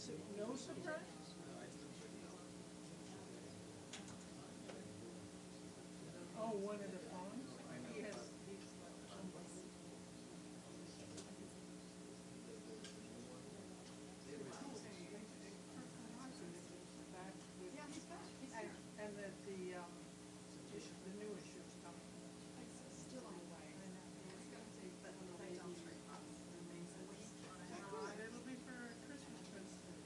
No surprise? Oh, one of the phones? Yes. Back with, Yeah, he's back. He's here. and that the new issue's coming. It's still on the way. I know. It's going to take, but they don't treat us. Remains a week. It'll be for Christmas present.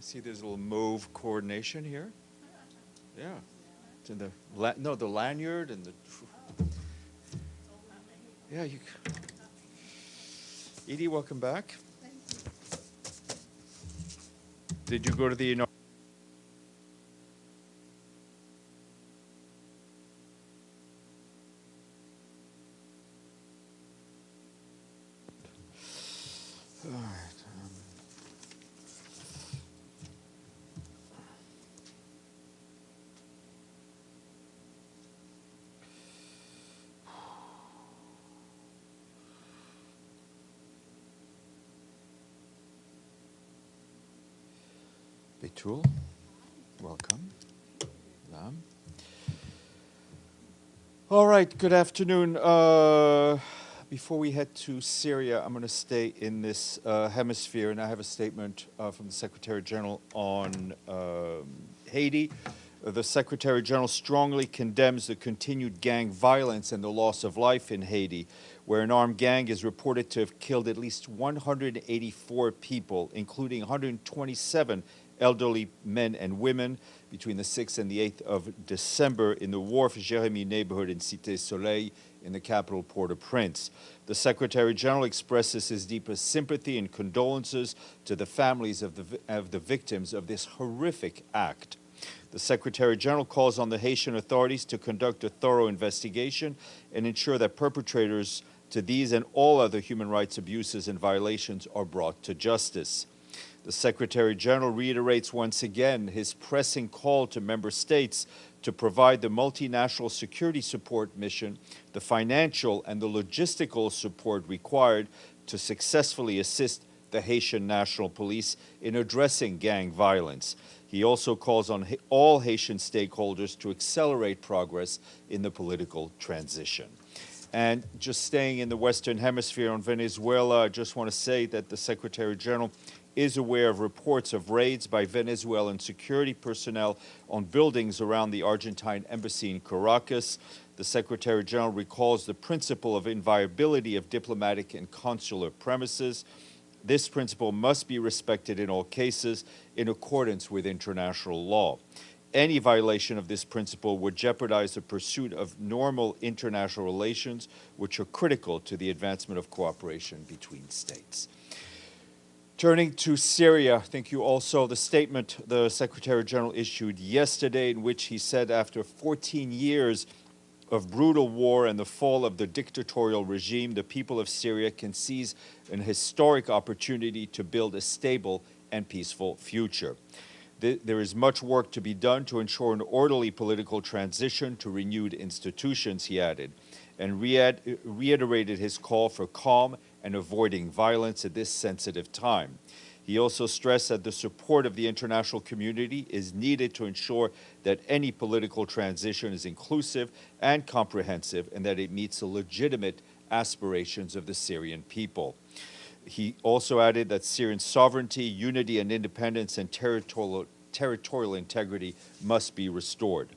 See, there's a little mauve coordination here. Yeah. It's in the the lanyard and the. Yeah, you. Edie, welcome back. Did you go to the? All right. Betul, welcome. Lam. All right, good afternoon. Before we head to Syria, I'm going to stay in this hemisphere, and I have a statement from the Secretary General on Haiti. The Secretary General strongly condemns the continued gang violence and the loss of life in Haiti, where an armed gang is reported to have killed at least 184 people, including 127 elderly men and women between the 6th and the 8th of December in the Wharf Jérémie neighborhood in Cité Soleil in the capital Port-au-Prince. The Secretary General expresses his deepest sympathy and condolences to the families of the victims of this horrific act. The Secretary General calls on the Haitian authorities to conduct a thorough investigation and ensure that perpetrators to these and all other human rights abuses and violations are brought to justice. The Secretary General reiterates once again his pressing call to member states to provide the multinational security support mission the financial and the logistical support required to successfully assist the Haitian National Police in addressing gang violence. He also calls on all Haitian stakeholders to accelerate progress in the political transition. And just staying in the Western Hemisphere on Venezuela, I just want to say that the Secretary General is aware of reports of raids by Venezuelan security personnel on buildings around the Argentine embassy in Caracas. The Secretary General recalls the principle of inviolability of diplomatic and consular premises. This principle must be respected in all cases in accordance with international law. Any violation of this principle would jeopardize the pursuit of normal international relations, which are critical to the advancement of cooperation between states. Turning to Syria, I think you all saw the statement the Secretary General issued yesterday, in which he said after 14 years of brutal war and the fall of the dictatorial regime, the people of Syria can seize an historic opportunity to build a stable and peaceful future. There is much work to be done to ensure an orderly political transition to renewed institutions, he added, and reiterated his call for calm and avoiding violence at this sensitive time. He also stressed that the support of the international community is needed to ensure that any political transition is inclusive and comprehensive and that it meets the legitimate aspirations of the Syrian people. He also added that Syrian sovereignty, unity and independence and territorial integrity must be restored.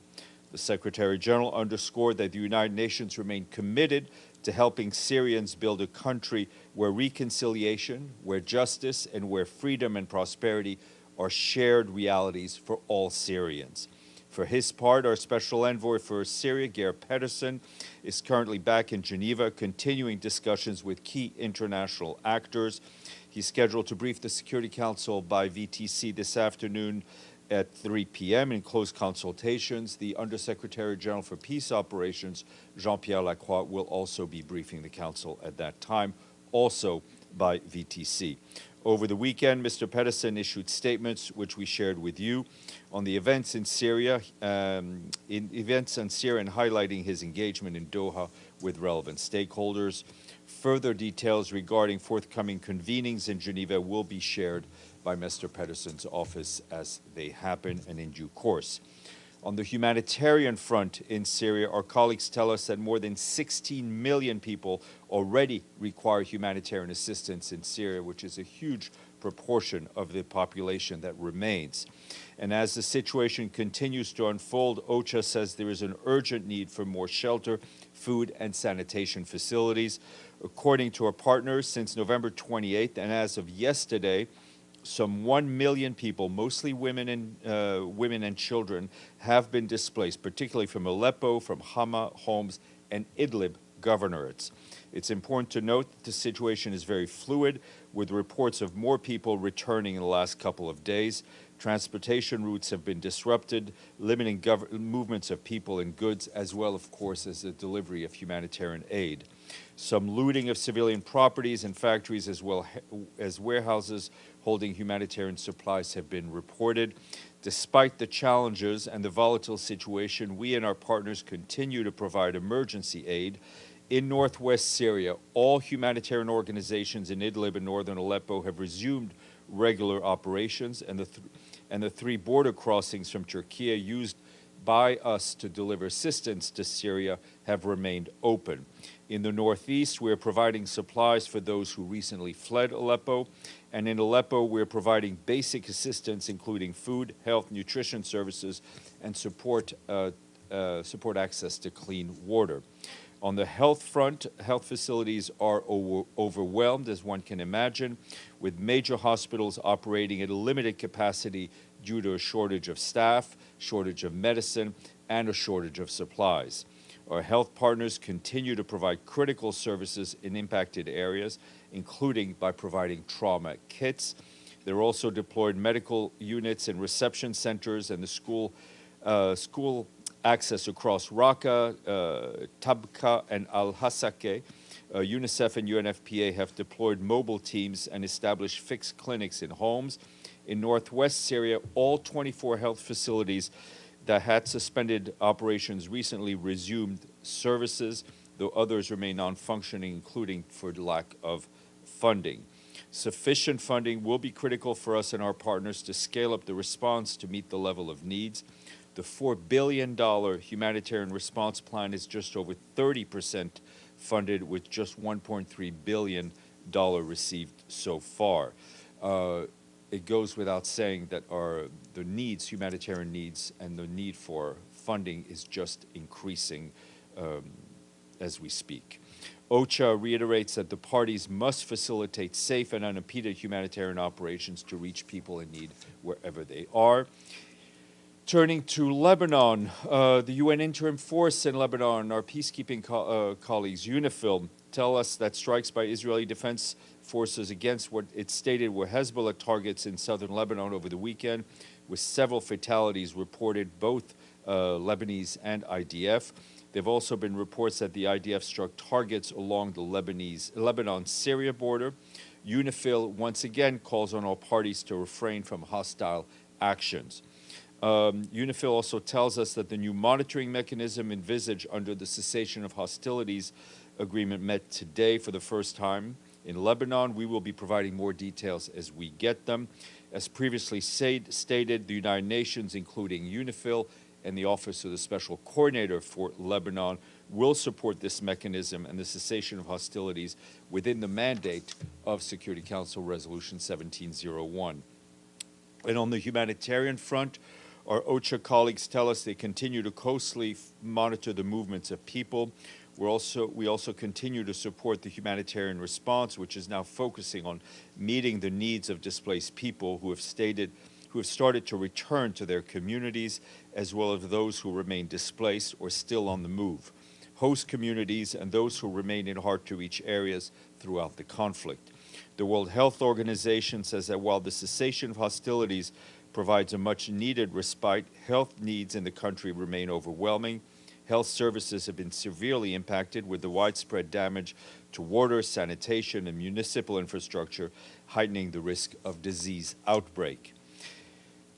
The Secretary General underscored that the United Nations remain committed to helping Syrians build a country where reconciliation, where justice, and where freedom and prosperity are shared realities for all Syrians. For his part, our Special Envoy for Syria, Geir Pedersen, is currently back in Geneva, continuing discussions with key international actors. He's scheduled to brief the Security Council by VTC this afternoon at 3 p.m. in close consultations. The Undersecretary General for Peace Operations, Jean-Pierre Lacroix, will also be briefing the Council at that time, also by VTC. Over the weekend, Mr. Pedersen issued statements which we shared with you on the events in Syria, and highlighting his engagement in Doha with relevant stakeholders. Further details regarding forthcoming convenings in Geneva will be shared by Mr. Pedersen's office as they happen and in due course. On the humanitarian front in Syria, our colleagues tell us that more than 16 million people already require humanitarian assistance in Syria, which is a huge proportion of the population that remains. And as the situation continues to unfold, OCHA says there is an urgent need for more shelter, food, and sanitation facilities. According to our partners, since November 28th and as of yesterday, Some 1 million people, mostly women and children, have been displaced, particularly from Aleppo, from Hama, Homs, and Idlib governorates. It's important to note that the situation is very fluid, with reports of more people returning in the last couple of days. Transportation routes have been disrupted, limiting movements of people and goods, as well, of course, as the delivery of humanitarian aid. Some looting of civilian properties and factories, as well as warehouses holding humanitarian supplies, have been reported. Despite the challenges and the volatile situation, we and our partners continue to provide emergency aid. In northwest Syria, all humanitarian organizations in Idlib and northern Aleppo have resumed regular operations, and the three border crossings from Turkey used by us to deliver assistance to Syria have remained open. In the northeast, we are providing supplies for those who recently fled Aleppo, and in Aleppo, we are providing basic assistance, including food, health, nutrition services, and support access to clean water. On the health front, health facilities are overwhelmed, as one can imagine, with major hospitals operating at a limited capacity due to a shortage of staff, shortage of medicine, and a shortage of supplies. Our health partners continue to provide critical services in impacted areas, including by providing trauma kits. There are also deployed medical units and reception centers, and the school access across Raqqa, Tabqa, and Al-Hasake. UNICEF and UNFPA have deployed mobile teams and established fixed clinics in homes. In northwest Syria, all 24 health facilities that had suspended operations recently resumed services, though others remain non-functioning, including for lack of funding. Sufficient funding will be critical for us and our partners to scale up the response to meet the level of needs. The $4 billion humanitarian response plan is just over 30% funded, with just $1.3 billion received so far. It goes without saying that the needs, humanitarian needs, and the need for funding is just increasing as we speak. OCHA reiterates that the parties must facilitate safe and unimpeded humanitarian operations to reach people in need wherever they are. Turning to Lebanon, the UN Interim Force in Lebanon, our peacekeeping colleagues, UNIFIL, tell us that strikes by Israeli defense forces against what it stated were Hezbollah targets in southern Lebanon over the weekend, with several fatalities reported, both Lebanese and IDF. There have also been reports that the IDF struck targets along the Lebanon-Syria border. UNIFIL once again calls on all parties to refrain from hostile actions. UNIFIL also tells us that the new monitoring mechanism envisaged under the cessation of hostilities agreement met today for the first time in Lebanon. We will be providing more details as we get them. As previously stated, the United Nations, including UNIFIL and the Office of the Special Coordinator for Lebanon, will support this mechanism and the cessation of hostilities within the mandate of Security Council Resolution 1701. And on the humanitarian front, our OCHA colleagues tell us they continue to closely monitor the movements of people. We also continue to support the humanitarian response, which is now focusing on meeting the needs of displaced people who have started to return to their communities, as well as those who remain displaced or still on the move, host communities, and those who remain in hard-to-reach areas throughout the conflict. The World Health Organization says that while the cessation of hostilities provides a much-needed respite, health needs in the country remain overwhelming. Health services have been severely impacted, with the widespread damage to water, sanitation, and municipal infrastructure heightening the risk of disease outbreak.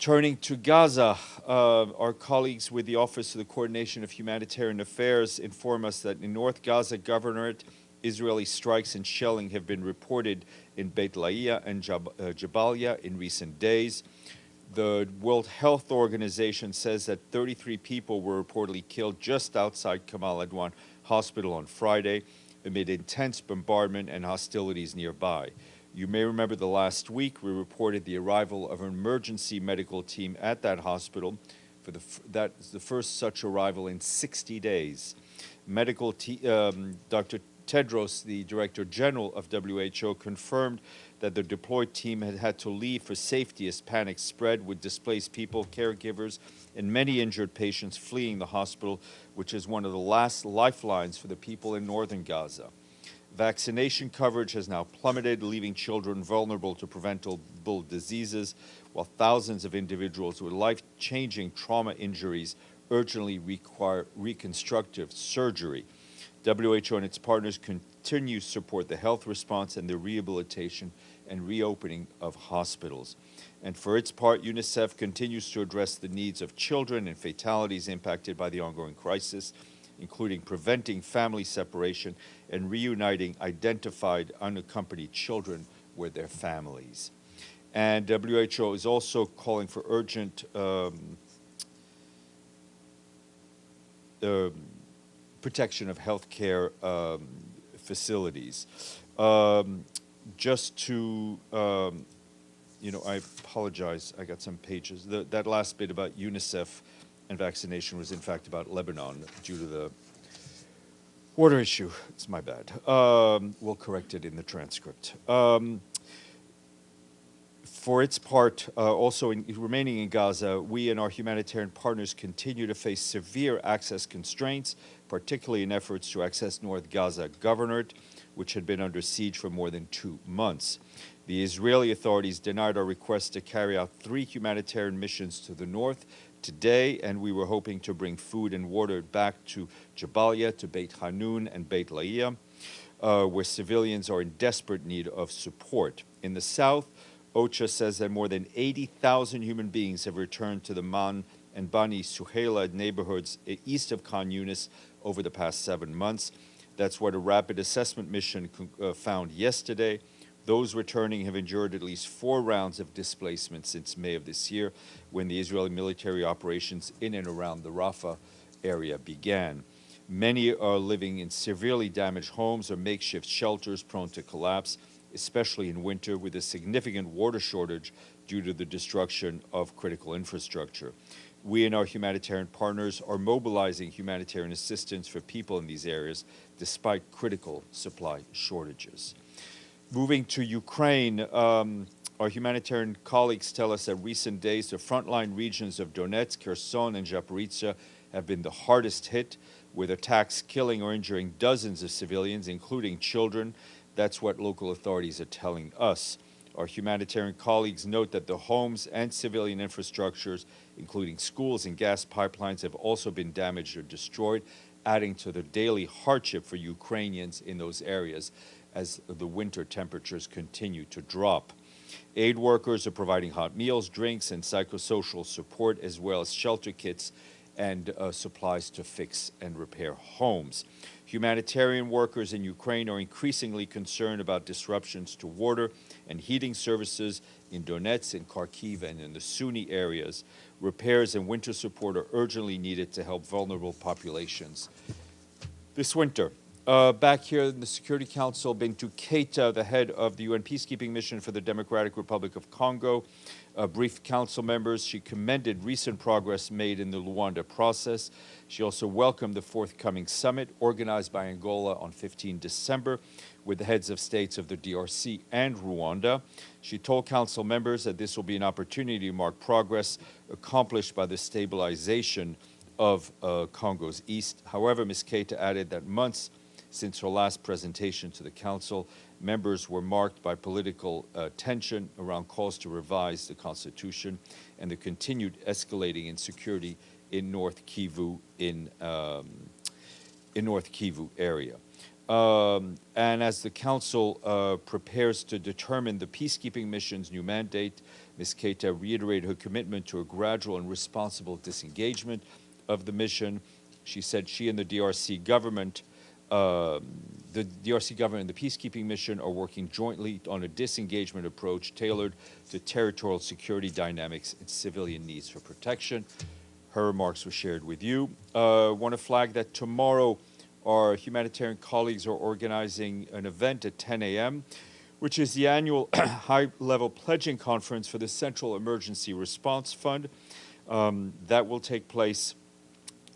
Turning to Gaza, our colleagues with the Office of the Coordination of Humanitarian Affairs inform us that in North Gaza Governorate, Israeli strikes and shelling have been reported in Beit Lahiya and Jabalia in recent days. The World Health Organization says that 33 people were reportedly killed just outside Kamal Adwan Hospital on Friday amid intense bombardment and hostilities nearby. You may remember the last week we reported the arrival of an emergency medical team at that hospital. That's the first such arrival in 60 days. Dr. Tedros, the Director General of WHO, confirmed that the deployed team had had to leave for safety as panic spread, with displaced people, caregivers, and many injured patients fleeing the hospital, which is one of the last lifelines for the people in northern Gaza. Vaccination coverage has now plummeted, leaving children vulnerable to preventable diseases, while thousands of individuals with life-changing trauma injuries urgently require reconstructive surgery. WHO and its partners continue to support the health response and the rehabilitation and reopening of hospitals. And for its part, UNICEF continues to address the needs of children and fatalities impacted by the ongoing crisis, including preventing family separation and reuniting identified unaccompanied children with their families. And WHO is also calling for urgent protection of healthcare facilities. Just to, I apologize, I got some pages. That last bit about UNICEF and vaccination was in fact about Lebanon due to the water issue. It's my bad. We'll correct it in the transcript. For its part, also remaining in Gaza, we and our humanitarian partners continue to face severe access constraints, particularly in efforts to access North Gaza Governorate, which had been under siege for more than 2 months. The Israeli authorities denied our request to carry out 3 humanitarian missions to the north today, and we were hoping to bring food and water back to Jabalia, to Beit Hanun and Beit Laia, where civilians are in desperate need of support. In the south, OCHA says that more than 80,000 human beings have returned to the Man and Bani Suhaila neighborhoods east of Khan Yunis over the past 7 months. That's what a rapid assessment mission found yesterday. Those returning have endured at least 4 rounds of displacement since May of this year, when the Israeli military operations in and around the Rafah area began. Many are living in severely damaged homes or makeshift shelters prone to collapse, especially in winter, with a significant water shortage due to the destruction of critical infrastructure. We and our humanitarian partners are mobilizing humanitarian assistance for people in these areas, despite critical supply shortages. Moving to Ukraine, our humanitarian colleagues tell us that recent days, the frontline regions of Donetsk, Kherson, and Zaporizhia have been the hardest hit, with attacks killing or injuring dozens of civilians, including children. That's what local authorities are telling us. Our humanitarian colleagues note that the homes and civilian infrastructures, including schools and gas pipelines, have also been damaged or destroyed, adding to the daily hardship for Ukrainians in those areas as the winter temperatures continue to drop. Aid workers are providing hot meals, drinks, and psychosocial support, as well as shelter kits and supplies to fix and repair homes. Humanitarian workers in Ukraine are increasingly concerned about disruptions to water and heating services in Donetsk and Kharkiv and in the Sunni areas. Repairs and winter support are urgently needed to help vulnerable populations this winter. Back here in the Security Council, Bintou Keita, the head of the UN peacekeeping mission for the Democratic Republic of Congo, briefed council members. She commended recent progress made in the Luanda process. She also welcomed the forthcoming summit organized by Angola on 15 December with the heads of states of the DRC and Rwanda. She told council members that this will be an opportunity to mark progress accomplished by the stabilization of Congo's east. However, Ms. Keita added that months since her last presentation to the council, members were marked by political tension around calls to revise the constitution and the continued escalating insecurity in North Kivu area. And as the council prepares to determine the peacekeeping mission's new mandate, Ms. Keita reiterated her commitment to a gradual and responsible disengagement of the mission. She said she and the DRC government and the peacekeeping mission are working jointly on a disengagement approach tailored to territorial security dynamics and civilian needs for protection. Her remarks were shared with you. I want to flag that tomorrow our humanitarian colleagues are organizing an event at 10 a.m., which is the annual high-level pledging conference for the Central Emergency Response Fund. That will take place.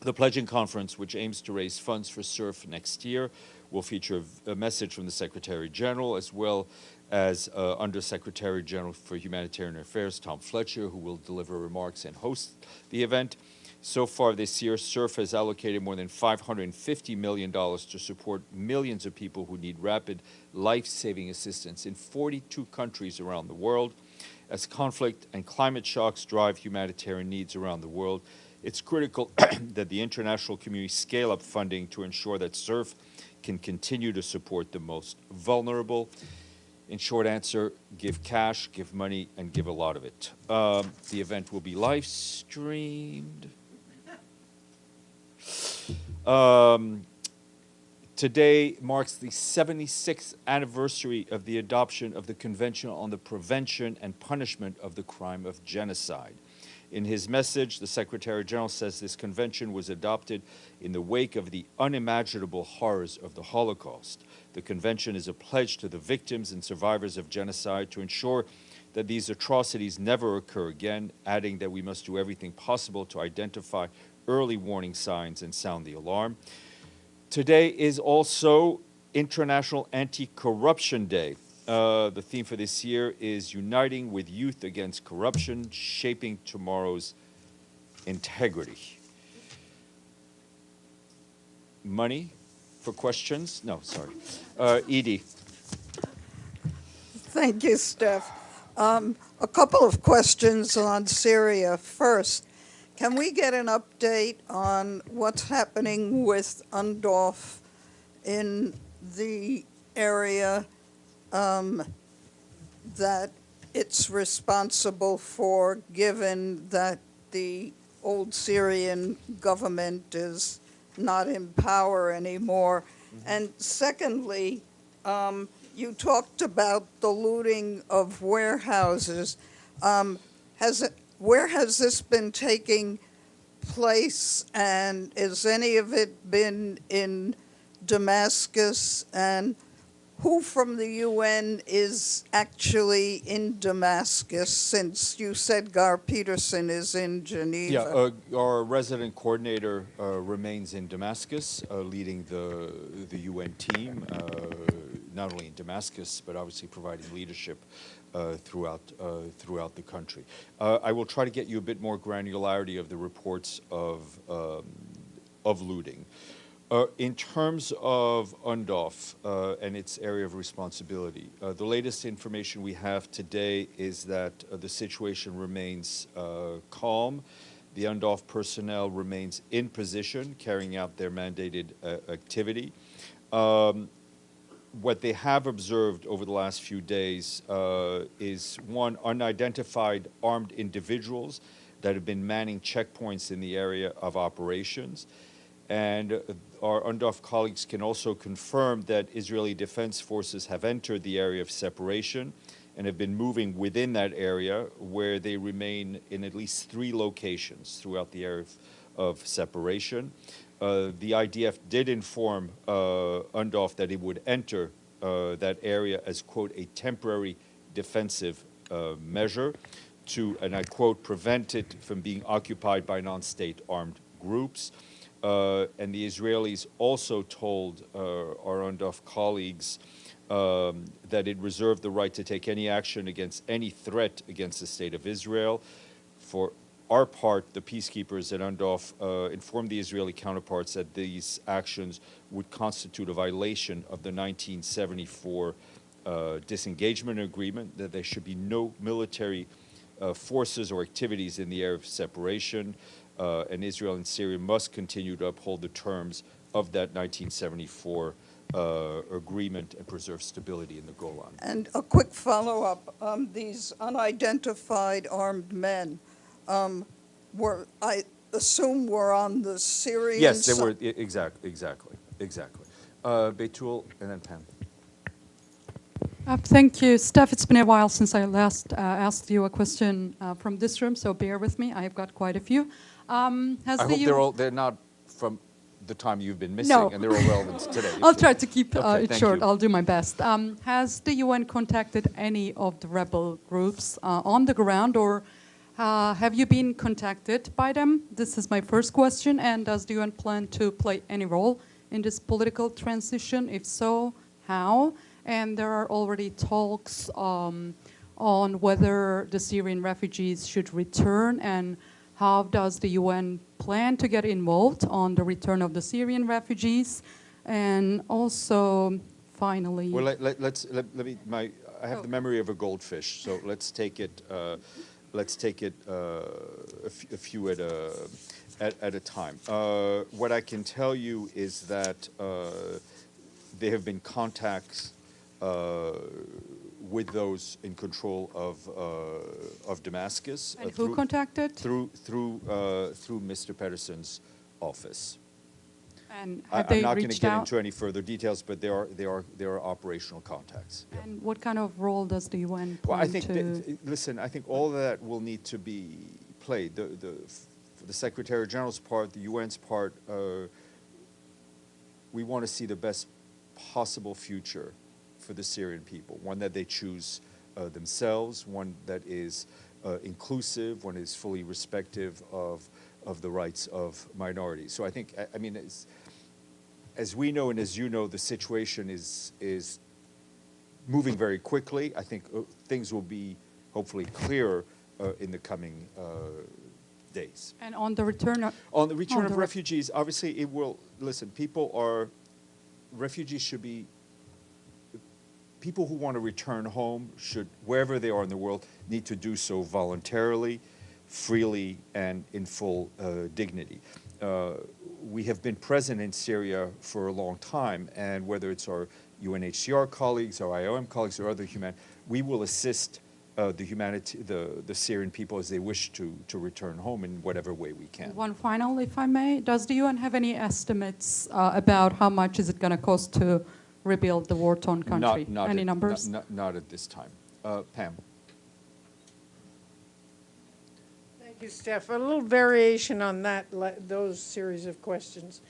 The pledging conference, which aims to raise funds for SURF next year, will feature a message from the Secretary General, as well as Undersecretary General for Humanitarian Affairs, Tom Fletcher, who will deliver remarks and host the event. So far this year, SURF has allocated more than $550 million to support millions of people who need rapid life-saving assistance in 42 countries around the world. As conflict and climate shocks drive humanitarian needs around the world, it's critical that the international community scale up funding to ensure that SURF can continue to support the most vulnerable. In short answer, give cash, give money, and give a lot of it. The event will be live streamed. Today marks the 76th anniversary of the adoption of the Convention on the Prevention and Punishment of the Crime of Genocide. In his message, the Secretary General says this convention was adopted in the wake of the unimaginable horrors of the Holocaust. The convention is a pledge to the victims and survivors of genocide to ensure that these atrocities never occur again, adding that we must do everything possible to identify early warning signs and sound the alarm. Today is also International Anti-Corruption Day. The theme for this year is Uniting with Youth Against Corruption, Shaping Tomorrow's Integrity. Money for questions? No, sorry. Edie. Thank you, Steph. A couple of questions on Syria. First, can we get an update on what's happening with UNDOF in the area that it's responsible for, given that the old Syrian government is not in power anymore? And secondly, you talked about the looting of warehouses. Where has this been taking place, and has any of it been in Damascus? And who from the UN is actually in Damascus, since you said Gar Peterson is in Geneva? Yeah, our resident coordinator remains in Damascus, leading the UN team, not only in Damascus, but obviously providing leadership throughout the country. I will try to get you a bit more granularity of the reports of looting. In terms of UNDOF and its area of responsibility, the latest information we have today is that the situation remains calm. The UNDOF personnel remains in position, carrying out their mandated activity. What they have observed over the last few days is, one, unidentified armed individuals that have been manning checkpoints in the area of operations. And our UNDOF colleagues can also confirm that Israeli Defense Forces have entered the area of separation and have been moving within that area, where they remain in at least 3 locations throughout the area of separation. The IDF did inform UNDOF that it would enter that area as, quote, a temporary defensive measure to, and I quote, prevent it from being occupied by non-state armed groups. And the Israelis also told our UNDOF colleagues that it reserved the right to take any action against any threat against the state of Israel. For our part, the peacekeepers at UNDOF informed the Israeli counterparts that these actions would constitute a violation of the 1974 disengagement agreement, that there should be no military forces or activities in the area of separation, and Israel and Syria must continue to uphold the terms of that 1974 agreement and preserve stability in the Golan. And a quick follow-up, these unidentified armed men, I assume were on the Syrian Yes, they side? were, exactly. Betul and then Pam. Thank you, Steph. It's been a while since I last asked you a question from this room, so bear with me. I've got quite a few. I hope they're not from the time you've been missing, No. and they're all relevant today. I'll try to keep it thank short. you. I'll do my best. Has the UN contacted any of the rebel groups on the ground, or have you been contacted by them? This is my first question. And does the UN plan to play any role in this political transition? If so, how? and there are already talks on whether the Syrian refugees should return, and how does the UN plan to get involved on the return of the Syrian refugees, and also finally. Well, let me. I have the memory of a goldfish, so let's take it. Let's take it a few at a time. What I can tell you is that there have been contacts with those in control of Damascus. And who contacted? Through Mr. Pedersen's office. And have they I'm not going to reached get out? into any further details, but there are operational contacts. Yeah. And what kind of role does the UN plan Well, I think to? listen, I think all of that will need to be played. For the Secretary General's part, the UN's part, we want to see the best possible future for the Syrian people, one that they choose themselves, one that is inclusive, one is fully respective of the rights of minorities. So I think, I mean, as we know and as you know, the situation is moving very quickly. I think things will be hopefully clearer in the coming days. And on the return of, On the return of refugees, obviously it will, listen, refugees should be, people who want to return home should, wherever they are in the world, need to do so voluntarily, freely, and in full dignity. We have been present in Syria for a long time, and whether it's our UNHCR colleagues, our IOM colleagues, or other we will assist the Syrian people as they wish to return home in whatever way we can. one final, if I may, does the UN have any estimates about how much is it going to cost to rebuild the war-torn country? Any numbers? Not at this time. Pam. Thank you, Steph. A little variation on those series of questions.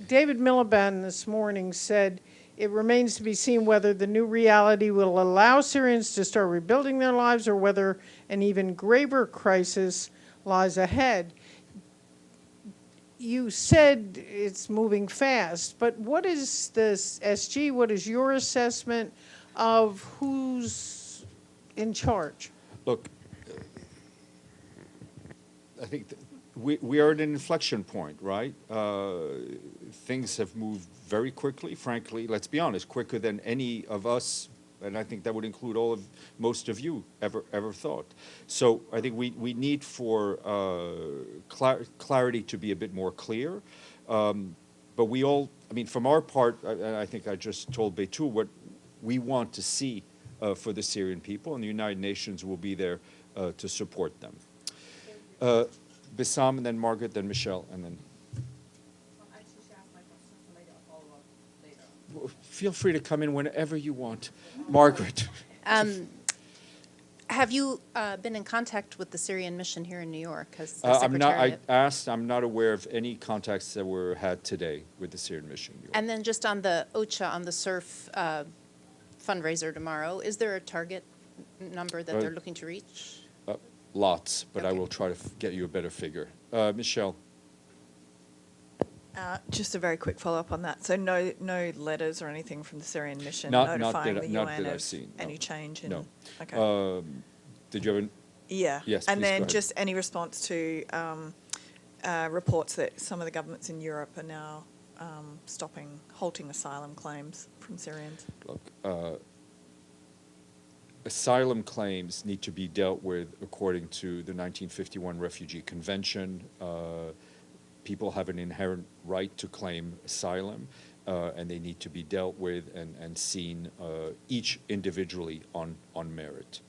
David Miliband this morning said, it remains to be seen whether the new reality will allow Syrians to start rebuilding their lives or whether an even graver crisis lies ahead. You said it's moving fast, but what is this, SG, what is your assessment of who's in charge? Look, I think we are at an inflection point, right? Things have moved very quickly, frankly, let's be honest, quicker than any of us, and I think that would include most of you ever thought. So I think we need for clarity to be a bit more clear. But we all, I mean, from our part, I think I just told Betul what we want to see for the Syrian people, and the United Nations will be there to support them. Bassam, and then Margaret, then Michelle, and then... Feel free to come in whenever you want. Margaret. Have you been in contact with the Syrian mission here in New York? Has the Secretariat... I'm not aware of any contacts that were had today with the Syrian mission in New York. And then just on the OCHA, on the SURF fundraiser tomorrow, is there a target number that they're looking to reach? Lots, but Okay. I will try to get you a better figure. Michelle. Just a very quick follow-up on that. So no letters or anything from the Syrian mission Not notifying the that UN I've of seen, no. any change in... No. Okay. Did you have Yeah. Yes, and please, then go ahead. just any response to reports that some of the governments in Europe are now halting asylum claims from Syrians? Look, asylum claims need to be dealt with according to the 1951 Refugee Convention. People have an inherent right to claim asylum, and they need to be dealt with and seen each individually on merit.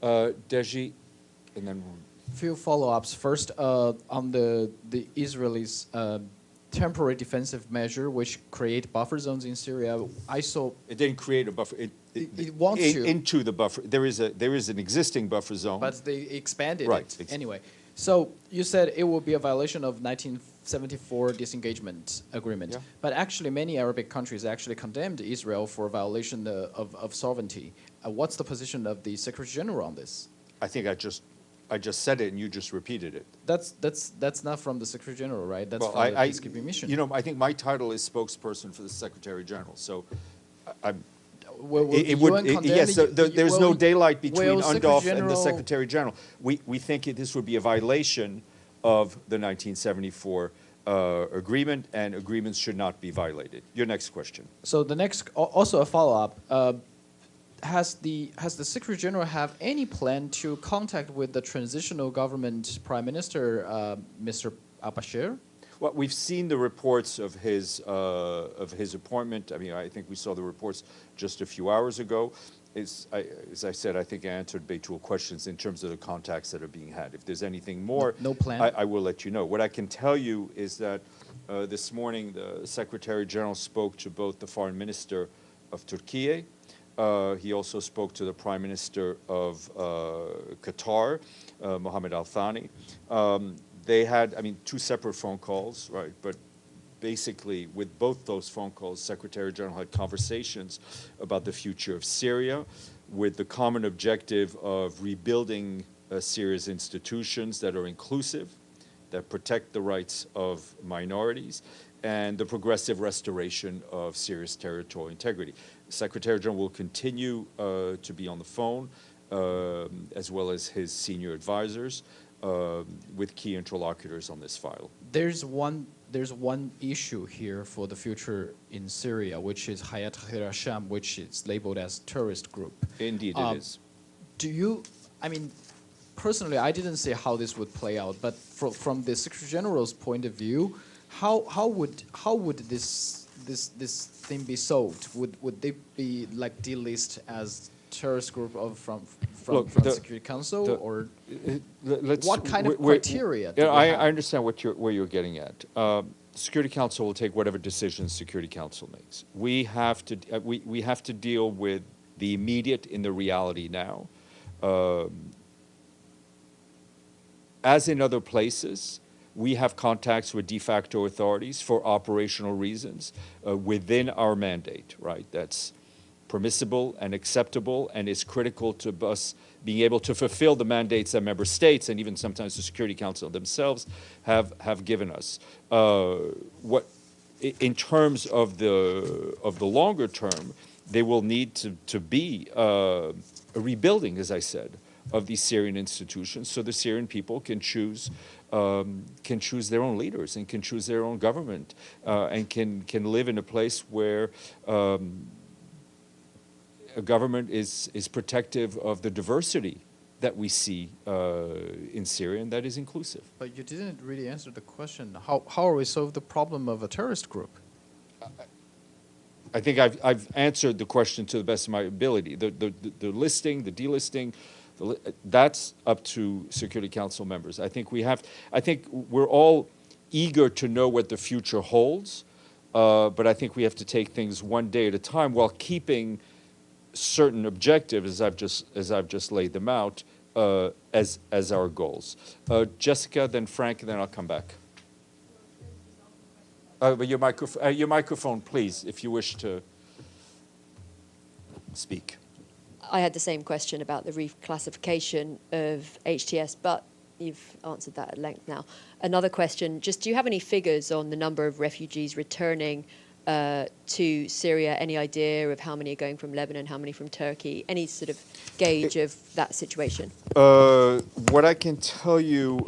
Deji, and then... Few follow-ups. First, on the Israelis' temporary defensive measure, which create buffer zones in Syria. I saw It didn't create a buffer. it wants to. Into the buffer. There is an existing buffer zone. But they expanded Right. it anyway. So you said it will be a violation of 1974 disengagement agreement. Yeah. But actually, many Arabic countries actually condemned Israel for violation of sovereignty. What's the position of the Secretary General on this? I think I just said it and you just repeated it. That's not from the Secretary General, right? That's Well, from the peacekeeping mission. You know, I think my title is spokesperson for the Secretary General. So Will the It would, UN condemn yes, it? there's no daylight between will Secretary UNDOF and the General- Secretary General. We think this would be a violation of the 1974 agreement, and agreements should not be violated. Your next question. So the next, also a follow-up. Has the Secretary General have any plan to contact with the transitional government Prime Minister, Mr. Al-Bashir? Well, we've seen the reports of his appointment. I mean, I think we saw the reports just a few hours ago. As I said, I think I answered Beitul questions in terms of the contacts that are being had. If there's anything more, No plan? I will let you know. What I can tell you is that this morning the Secretary General spoke to both the Foreign Minister of Turkey. He also spoke to the Prime Minister of Qatar, Mohammed Al Thani. They had, I mean, two separate phone calls, right? But basically, with both those phone calls, Secretary General had conversations about the future of Syria, with the common objective of rebuilding Syria's institutions that are inclusive, that protect the rights of minorities, and the progressive restoration of Syria's territorial integrity. Secretary General will continue to be on the phone, as well as his senior advisors, with key interlocutors on this file. There's one issue here for the future in Syria, which is Hayat Tahrir al-Sham, which is labeled as terrorist group. Indeed, it is. Do you, I mean, personally, I didn't see how this would play out, but from the Secretary General's point of view, how would this thing be solved? Would they be like delisted as terrorist group from Security Council, or what kind of criteria? I understand where you're getting at. Security Council will take whatever decisions Security Council makes. We have to deal with the immediate in the reality now. As in other places, we have contacts with de facto authorities for operational reasons within our mandate, right? That's permissible and acceptable, and is critical to us being able to fulfill the mandates that member states and even sometimes the Security Council themselves have given us. In terms of the longer term, they will need to be a rebuilding, as I said, of these Syrian institutions, so the Syrian people can choose their own leaders and can choose their own government and can live in a place where a government is protective of the diversity that we see in Syria, and that is inclusive. But you didn't really answer the question. How are we solve the problem of a terrorist group? I think I've answered the question to the best of my ability. The listing, the delisting, that's up to Security Council members. I think we're all eager to know what the future holds, but I think we have to take things one day at a time while keeping certain objectives, as I've just laid them out, as our goals. Jessica, then Frank, and then I'll come back. But your microphone, please, if you wish to speak. I had the same question about the reclassification of HTS, but you've answered that at length now. Another question, just do you have any figures on the number of refugees returning to Syria? Any idea of how many are going from Lebanon, how many from Turkey? Any sort of gauge of that situation? What I can tell you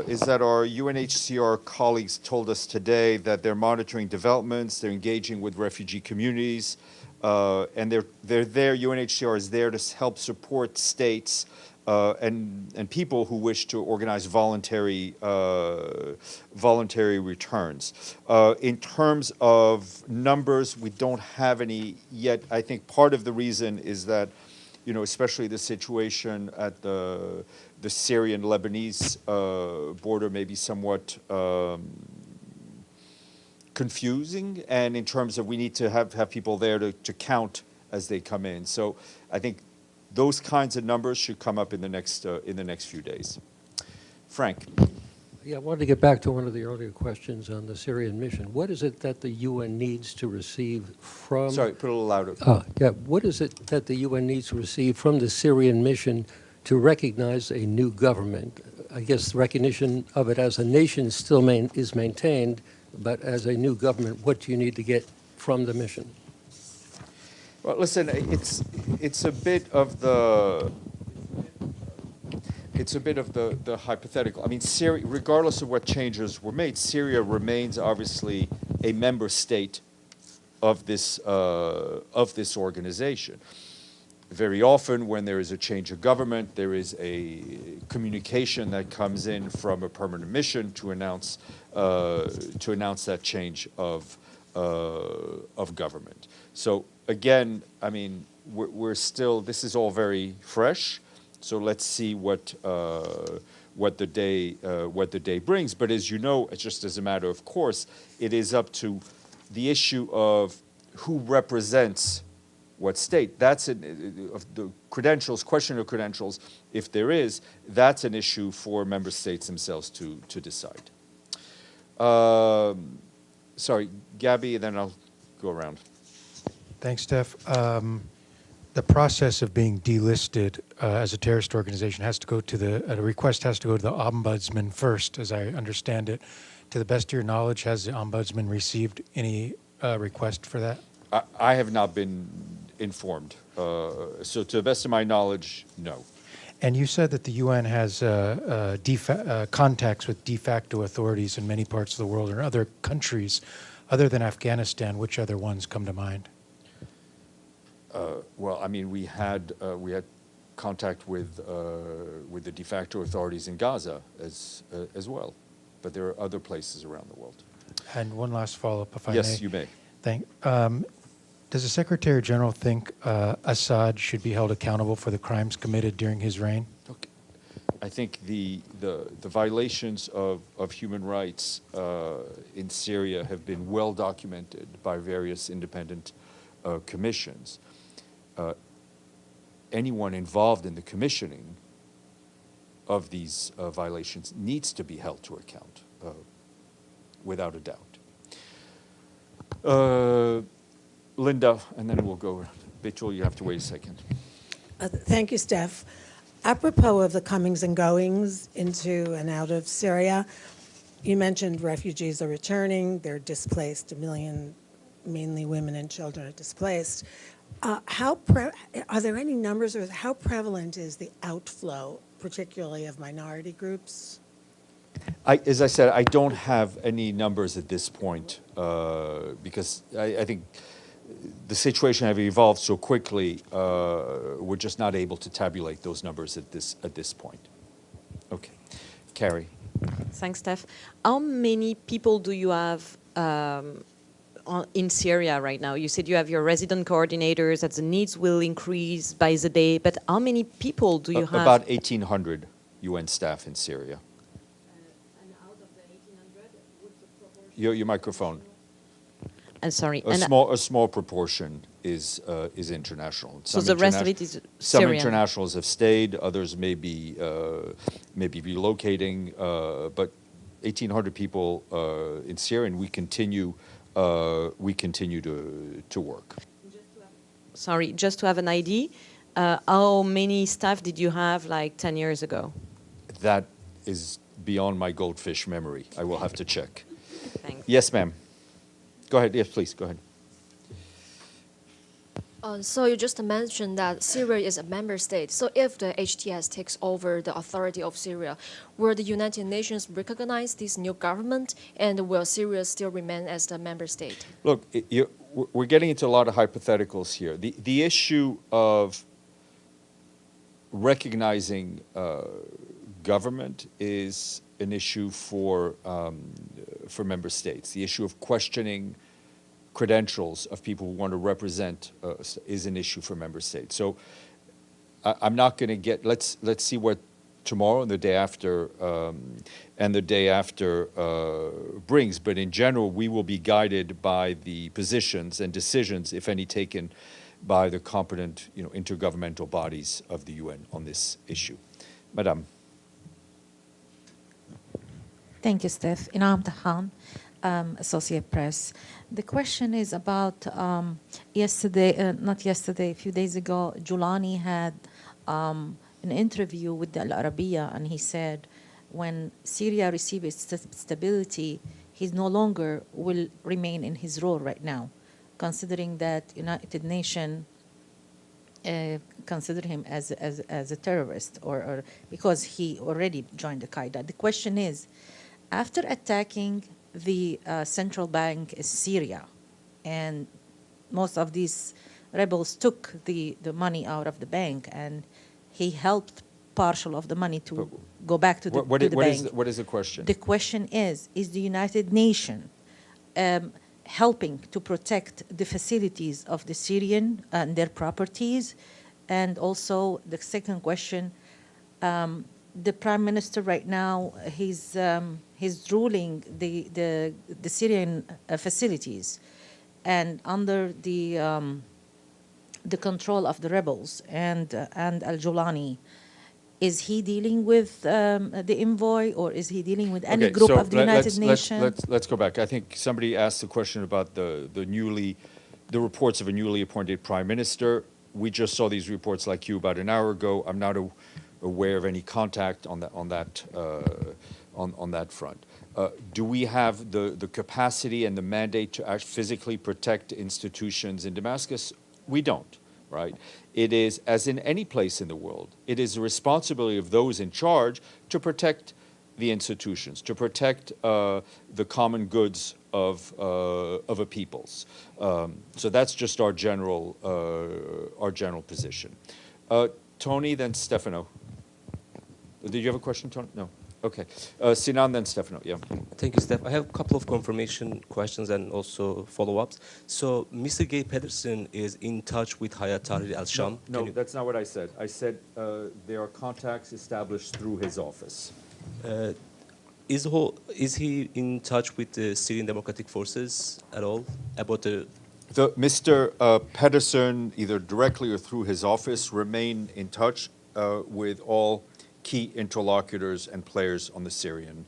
is that our UNHCR colleagues told us today that they're monitoring developments, they're engaging with refugee communities, and they're there. UNHCR is there to help support states and people who wish to organize voluntary returns. In terms of numbers, we don't have any yet. I think part of the reason is that, especially the situation at the Syrian-Lebanese border may be somewhat confusing, and in terms of we need to have people there to count as they come in. So I think those kinds of numbers should come up in the next few days. Frank. Yeah, I wanted to get back to one of the earlier questions on the Syrian mission. What is it that the UN needs to receive from... Sorry, put it a little louder. Yeah, what is it that the UN needs to receive from the Syrian mission to recognize a new government? I guess recognition of it as a nation still is maintained, but as a new government, what do you need to get from the mission? Well, listen, it's a bit of the the hypothetical. I mean, Syria, regardless of what changes were made, Syria remains obviously a member state of this organization. Very often, when there is a change of government, there is a communication that comes in from a permanent mission to announce that change of government. So again, I mean, we're still. This is all very fresh. So let's see what the day brings. But as you know, it's just as a matter of course, it is up to the issue of who represents what state. That's of the credentials, question of credentials, if there is, that's an issue for member states themselves to decide. Sorry, Gabby, and then I'll go around. Thanks, Steph. The process of being delisted as a terrorist organization has to go to a request has to go to the ombudsman first, as I understand it. To the best of your knowledge, has the ombudsman received any request for that? I have not been informed. So to the best of my knowledge, no. And you said that the UN has contacts with de facto authorities in many parts of the world or other countries. Other than Afghanistan, which other ones come to mind? Well, I mean, we had contact with the de facto authorities in Gaza as well, but there are other places around the world. And one last follow-up, if I may. Yes, you may. Does the Secretary General think Assad should be held accountable for the crimes committed during his reign? Okay. I think the violations of human rights in Syria have been well documented by various independent commissions. Anyone involved in the commissioning of these violations needs to be held to account, without a doubt. Linda, and then we'll go. Betul, you have to wait a second. Thank you, Steph. Apropos of the comings and goings into and out of Syria, you mentioned refugees are returning, they're displaced, 1 million, mainly women and children are displaced. Are there any numbers, or how prevalent is the outflow, particularly of minority groups? As I said, I don't have any numbers at this point because I think the situation has evolved so quickly. We're just not able to tabulate those numbers at this point. Okay, Carrie. Thanks, Steph. How many people do you have in Syria right now? You said you have your resident coordinators, that the needs will increase by the day, but how many people do you have? About 1,800 UN staff in Syria. And out of the 1,800, what's the proportion? Your microphone. I'm sorry. A small proportion is international. So the rest of it is some Syrian. internationals have stayed, others may be relocating, but 1,800 people in Syria, and we continue to work. Sorry, just to have an idea, how many staff did you have like 10 years ago? That is beyond my goldfish memory. I will have to check. Thanks. Yes, ma'am. Go ahead. Yes, please. Go ahead. So you just mentioned that Syria is a member state. So if the HTS takes over the authority of Syria, will the United Nations recognize this new government, and will Syria still remain as the member state? Look, we're getting into a lot of hypotheticals here. The issue of recognizing government is an issue for member states. The issue of questioning credentials of people who want to represent is an issue for member states. So I'm not going to get. Let's see what tomorrow and the day after brings. But in general, we will be guided by the positions and decisions, if any, taken by the competent, intergovernmental bodies of the UN on this issue. Madame. Thank you, Steph. Inam Tahan, Associate Press. The question is about a few days ago, Julani had an interview with the Al Arabiya, and he said when Syria receives its stability, he no longer will remain in his role right now, considering that United Nations consider him as a terrorist, or because he already joined Al-Qaeda. The question is, after attacking the central bank in Syria, and most of these rebels took the money out of the bank, and he helped partial of the money to go back to the bank. What is the question? The question is the United Nations helping to protect the facilities of the Syrian and their properties? And also the second question, the Prime Minister right now, he's ruling the Syrian facilities, and under the control of the rebels and Al-Julani. Is he dealing with the envoy, or is he dealing with any group of the United Nations? Let's go back. I think somebody asked the question about the reports of a newly appointed prime minister. We just saw these reports like you about an hour ago. I'm not aware of any contact on that front. Do we have the capacity and the mandate to physically protect institutions in Damascus? We don't. Right? It is, as in any place in the world, it is the responsibility of those in charge to protect the institutions, to protect the common goods of a people's. So that's just our general position. Tony, then Stefano. Did you have a question, Tony? No. Okay. Sinan, then Stefano. Yeah. Thank you, Steph. I have a couple of confirmation questions and also follow-ups. So, Mr. Gay Pedersen is in touch with Hayat Tahrir al-Sham. No, that's not what I said. I said there are contacts established through his office. Is he in touch with the Syrian Democratic Forces at all about the? Mr. Pedersen, either directly or through his office, remain in touch with all key interlocutors and players on the Syrian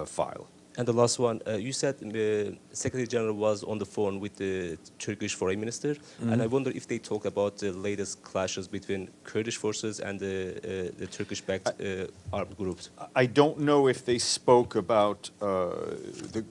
file. And the last one, you said the Secretary General was on the phone with the Turkish Foreign Minister, and I wonder if they talk about the latest clashes between Kurdish forces and the Turkish-backed armed groups. I don't know if they spoke about the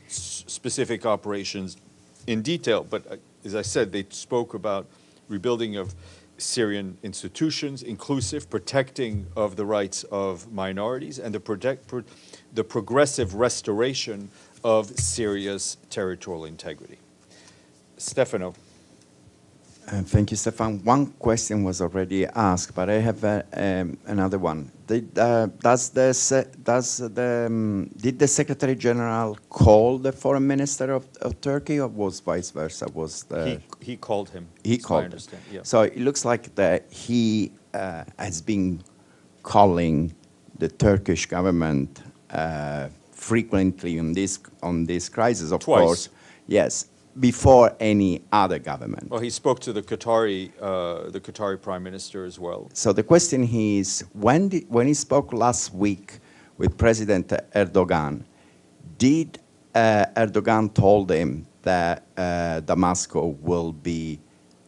specific operations in detail, but as I said, they spoke about rebuilding of Syrian institutions, inclusive, protecting of the rights of minorities, and the progressive restoration of Syria's territorial integrity. Stefano. Thank you, Stefan. One question was already asked, but I have another one. Did the Secretary General call the Foreign Minister of Turkey, or was vice versa? He called him. He called him. Yeah. So it looks like that he has been calling the Turkish government frequently on this crisis. Of Twice. Course, yes. Before any other government. Well, he spoke to the Qatari Prime Minister as well. So the question is, when he spoke last week with President Erdogan, did Erdogan told him that Damascus will be,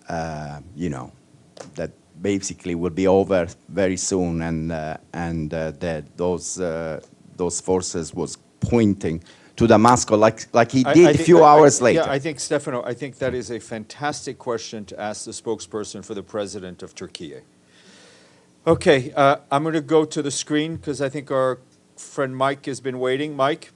that basically will be over very soon, and that those forces was pointing to Damascus like he did a few hours later? Yeah, I think, Stefano, I think that is a fantastic question to ask the spokesperson for the president of Turkey. Okay, I'm going to go to the screen because I think our friend Mike has been waiting. Mike?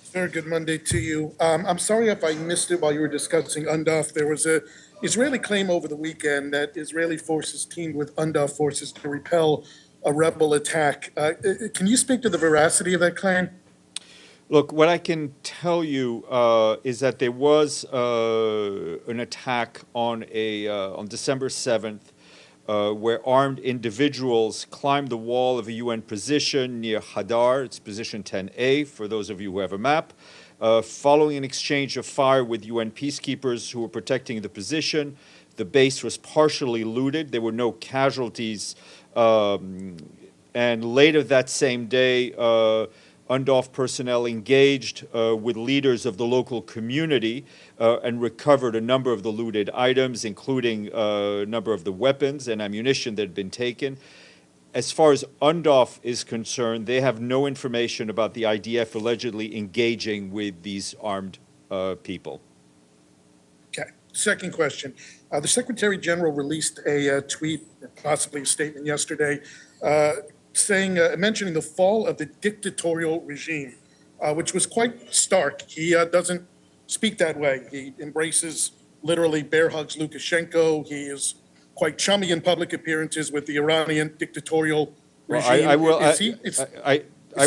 Sir, good Monday to you. I'm sorry if I missed it while you were discussing UNDOF. There was an Israeli claim over the weekend that Israeli forces teamed with UNDOF forces to repel a rebel attack. Can you speak to the veracity of that claim? Look, what I can tell you is that there was an attack on December 7th where armed individuals climbed the wall of a UN position near Hadar. It's position 10A, for those of you who have a map. Following an exchange of fire with UN peacekeepers who were protecting the position, the base was partially looted. There were no casualties. And later that same day, UNDOF personnel engaged with leaders of the local community and recovered a number of the looted items, including a number of the weapons and ammunition that had been taken. As far as UNDOF is concerned, they have no information about the IDF allegedly engaging with these armed people. Okay. Second question. The Secretary General released a tweet, or possibly a statement yesterday, mentioning the fall of the dictatorial regime, which was quite stark. He doesn't speak that way. He embraces, literally bear hugs Lukashenko. He is quite chummy in public appearances with the Iranian dictatorial Well, regime. I will. Is he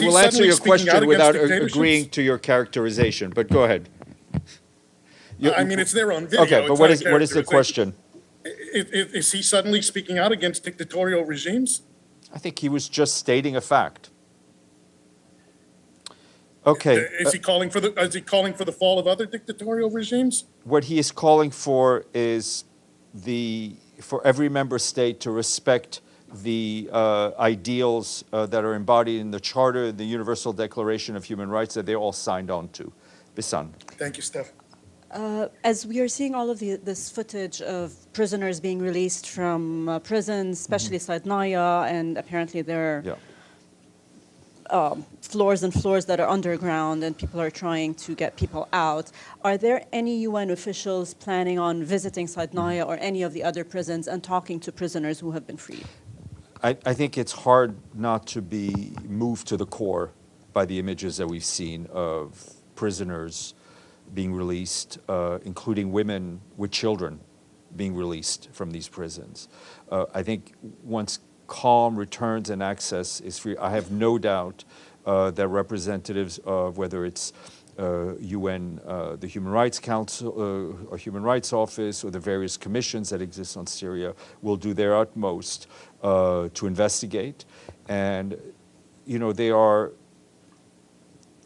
will answer suddenly your speaking out question against without dictatorships? agreeing to your characterization. But go ahead. I mean, it's there on video. Okay, but It's what not a is the characterization. question? Is he suddenly speaking out against dictatorial regimes? I think he was just stating a fact. Okay. Is he calling for the fall of other dictatorial regimes? What he is calling for is for every member state to respect the ideals that are embodied in the Charter, the Universal Declaration of Human Rights that they all signed on to. Bisan. Thank you, Steph. As we are seeing all of this footage of prisoners being released from prisons, especially Saidnaya, and apparently there are floors and floors that are underground, and people are trying to get people out. Are there any UN officials planning on visiting Saidnaya or any of the other prisons and talking to prisoners who have been freed? I think it's hard not to be moved to the core by the images that we've seen of prisoners being released, including women with children being released from these prisons. I think once calm returns and access is free, I have no doubt that representatives of whether it's UN, the Human Rights Council, or Human Rights Office, or the various commissions that exist on Syria will do their utmost to investigate. And, you know, there are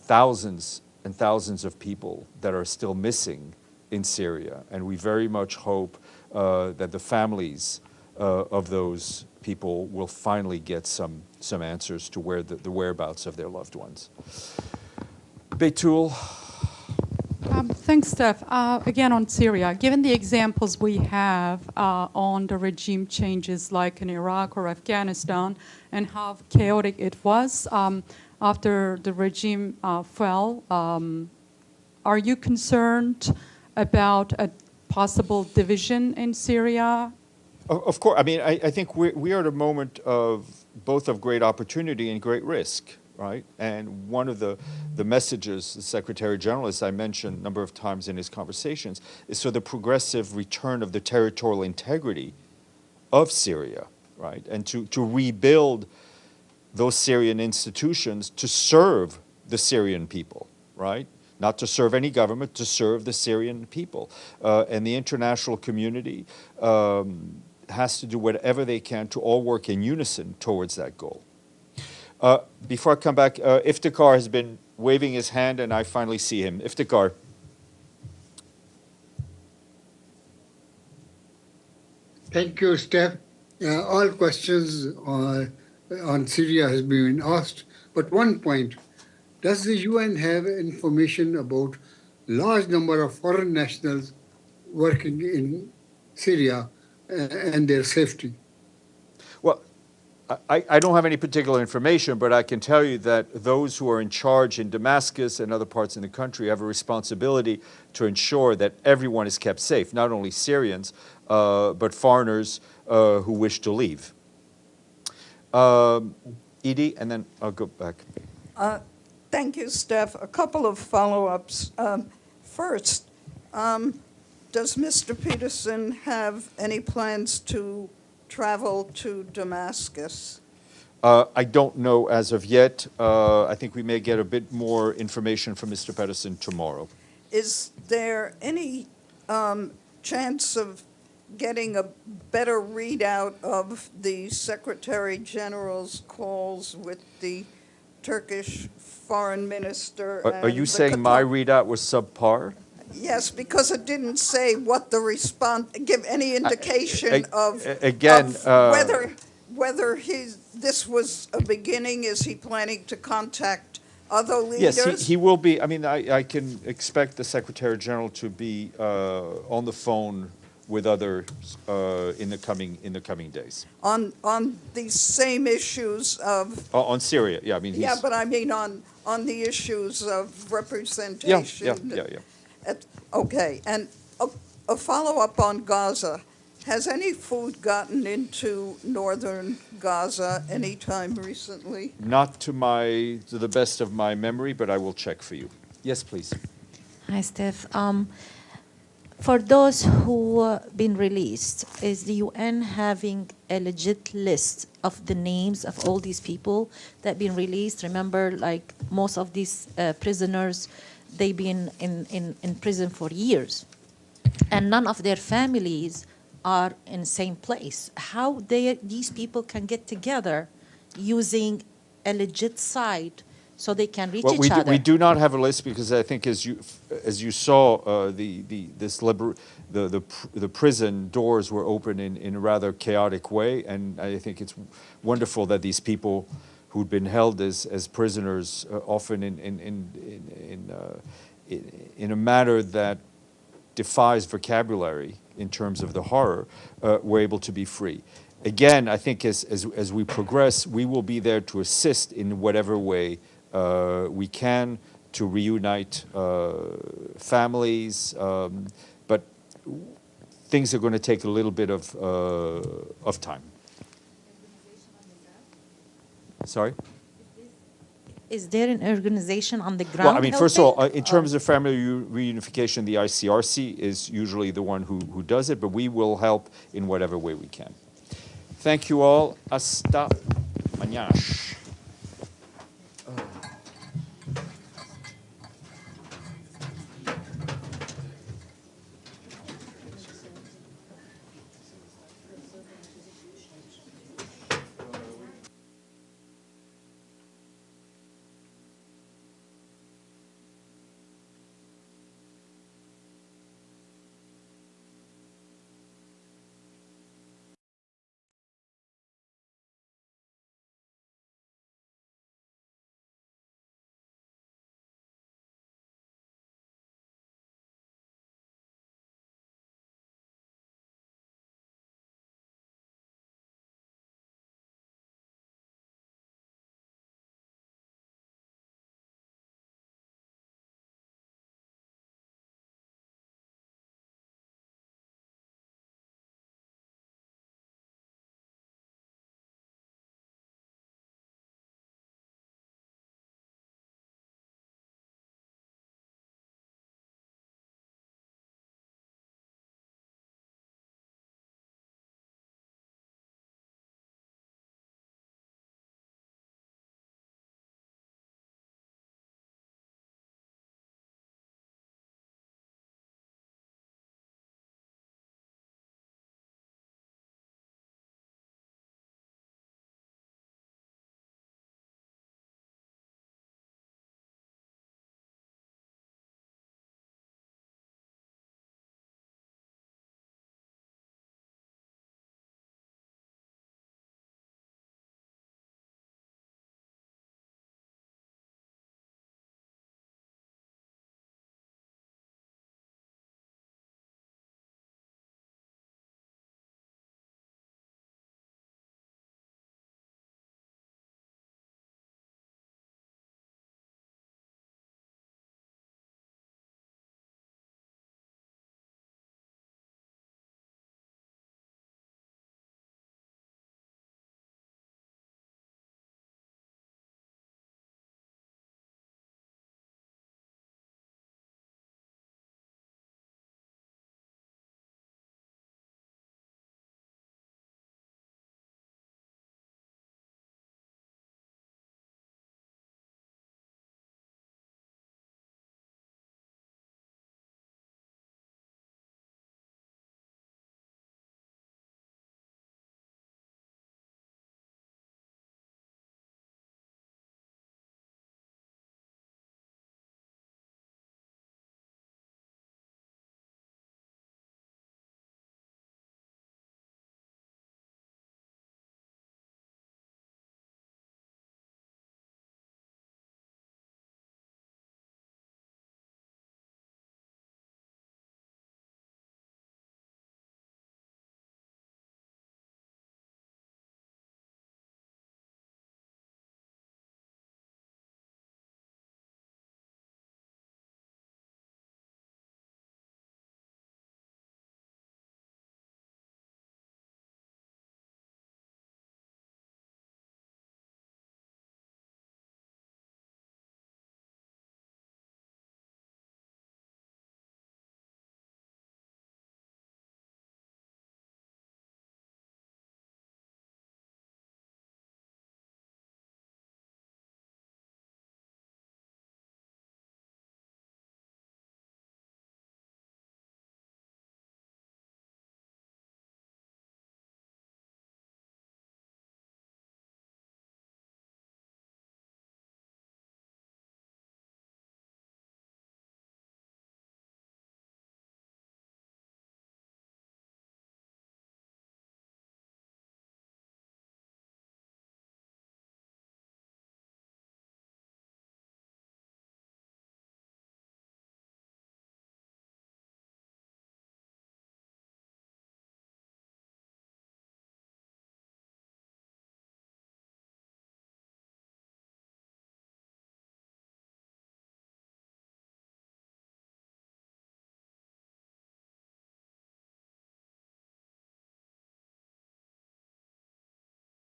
thousands and thousands of people that are still missing in Syria, and we very much hope that the families of those people will finally get some answers to where the whereabouts of their loved ones. Betul. Thanks, Steph. Again, on Syria, given the examples we have on the regime changes like in Iraq or Afghanistan and how chaotic it was after the regime fell, are you concerned about a possible division in Syria? Of course. I mean, I think we are at a moment of both of great opportunity and great risk, right? And one of the messages the Secretary General, as I mentioned a number of times in his conversations, is for the progressive return of the territorial integrity of Syria, right? And to rebuild those Syrian institutions to serve the Syrian people, right? Not to serve any government, to serve the Syrian people. And the international community has to do whatever they can to all work in unison towards that goal. Before I come back, Iftikhar has been waving his hand, and I finally see him. Iftikhar. Thank you, Steph. All questions on Syria has been asked, but one point, does the UN have information about large number of foreign nationals working in Syria and their safety? Well, I don't have any particular information, but I can tell you that those who are in charge in Damascus and other parts in the country have a responsibility to ensure that everyone is kept safe, not only Syrians, but foreigners who wish to leave. Edie, and then I'll go back. Thank you, Steph. A couple of follow-ups. First, does Mr. Peterson have any plans to travel to Damascus? I don't know as of yet. I think we may get a bit more information from Mr. Peterson tomorrow. Is there any chance of getting a better readout of the Secretary General's calls with the Turkish foreign minister? Are you saying my readout was subpar? Yes, because it didn't say what the response, give any indication of whether this was a beginning. Is he planning to contact other leaders? Yes, he will be. I mean, I can expect the Secretary General to be on the phone with others in the coming days. On these same issues of on Syria, yeah. I mean, yeah, but I mean on the issues of representation. Yeah. Okay, and a follow-up on Gaza. Has any food gotten into northern Gaza anytime recently? Not to the best of my memory, but I will check for you. Yes, please. Hi, Steph. For those who been released, is the UN having a legit list of the names of all these people that been released? Remember, like most of these prisoners, they've been in prison for years, and none of their families are in the same place. How these people can get together using a legit site so they can reach each other? We do not have a list because I think as you saw, the prison doors were open in a rather chaotic way, and I think it's wonderful that these people who'd been held as prisoners, often in a manner that defies vocabulary in terms of the horror, were able to be free. Again, I think as we progress, we will be there to assist in whatever way we can to reunite families, but things are going to take a little bit of time. Sorry? Is there an organization on the ground? Well, I mean, first of all, helping? in terms of family reunification, the ICRC is usually the one who does it, but we will help in whatever way we can. Thank you all. Hasta mañana.